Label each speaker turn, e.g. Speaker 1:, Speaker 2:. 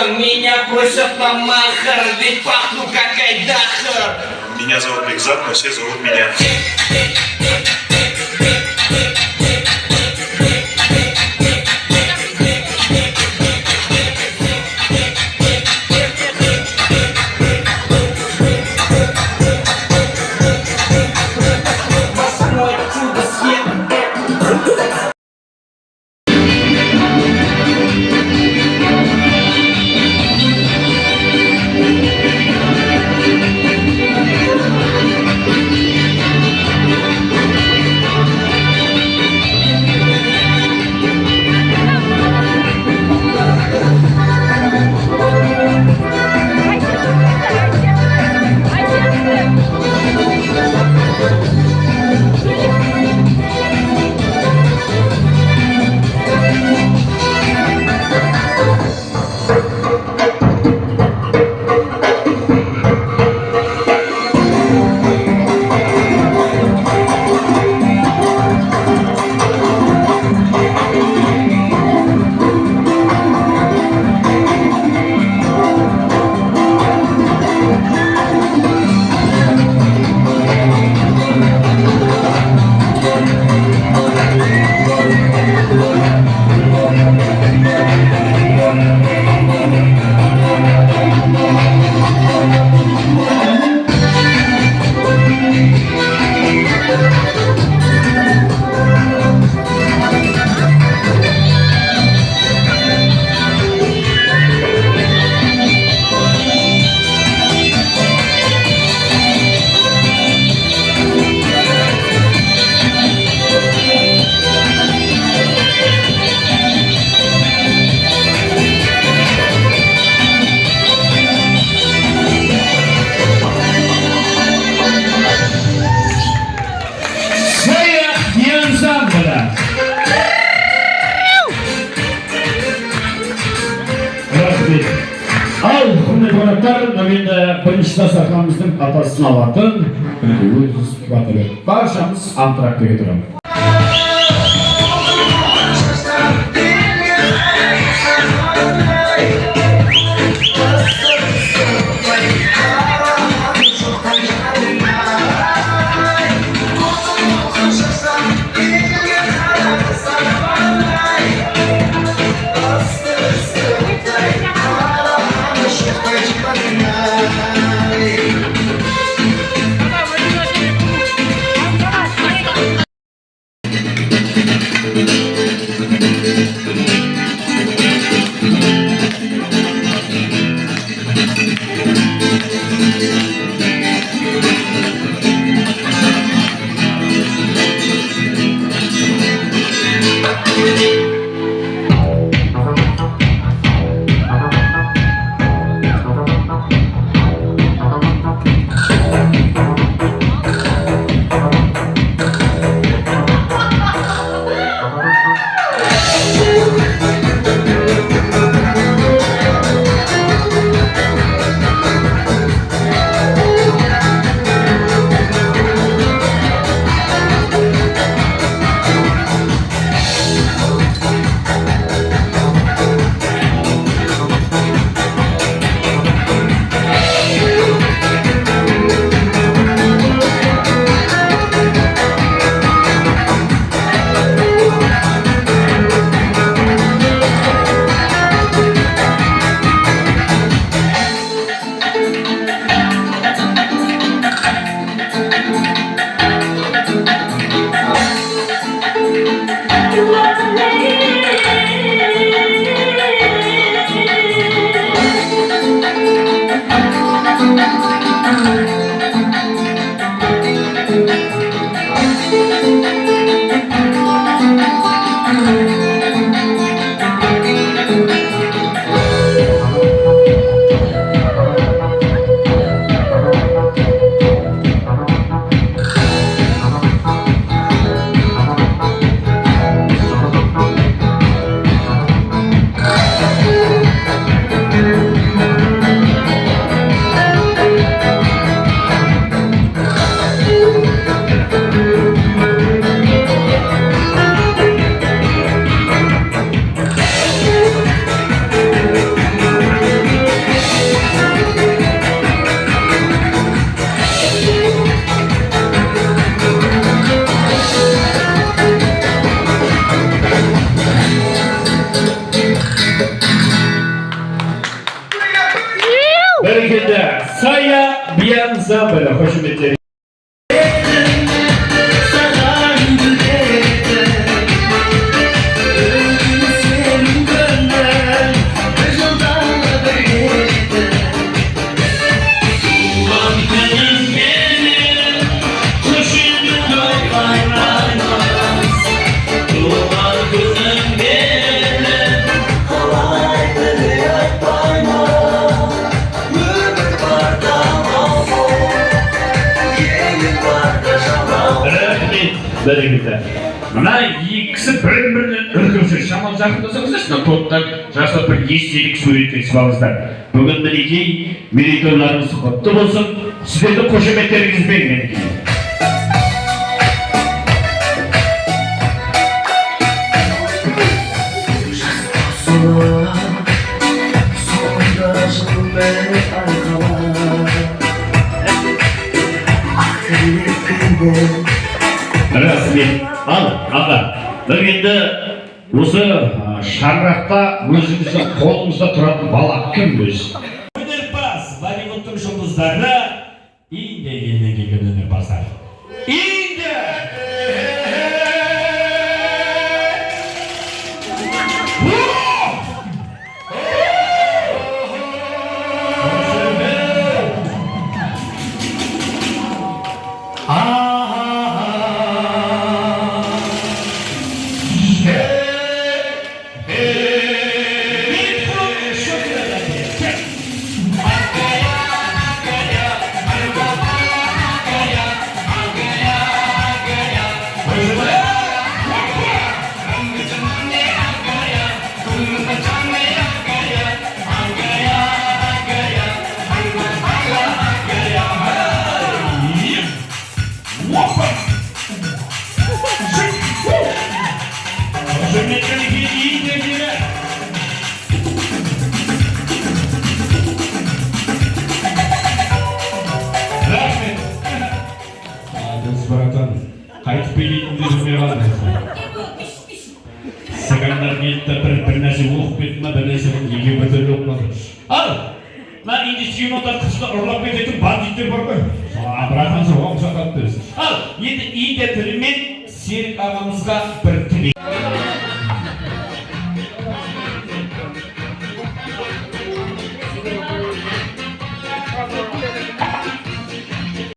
Speaker 1: Меня просят на махар, ведь пахну как айдахар.
Speaker 2: Меня зовут Бекзат, но все зовут меня.
Speaker 1: Восьмое чудо света.
Speaker 3: Al, hurmatli qonaqlar, endi birinchi dasturxonimizning atasini olatib, o'z suhbatini barchamiz antraktaga turamiz. Barchanıza böyle hoşumetleri. Берекеті. Мына екісі бірін-бірінен үркімші шамал жақындаса қысасына топтан жасап бір естелік суреттесіп алыңыздар. Бүгін мінекей мерейтойларыңыз құтты болсын. Сіздерді қошеметтеріңізбен мінекей. Рахмет. Ал, аға. Бір енді осы шаңырақта өзіңіздің қолыңызда тұратын бала кім өзі?
Speaker 4: Өнерпаз, Болливудтың жұлдыздары Индия елінен келген өнерпаздар. Индия! Қайтып келетінді жүрмей қалдыңыз. Сығандар келді бір нәрсе оқып кетті ма, бір нәрсе неге бітіріп оқымады. Ал, мына индустрияда қышты ұрлап кететін бандиттер бар ғой. Абыраған соған ұқсатады дерсіз. Ал, енді Индия тілімен Серік ағамызға бір тілек.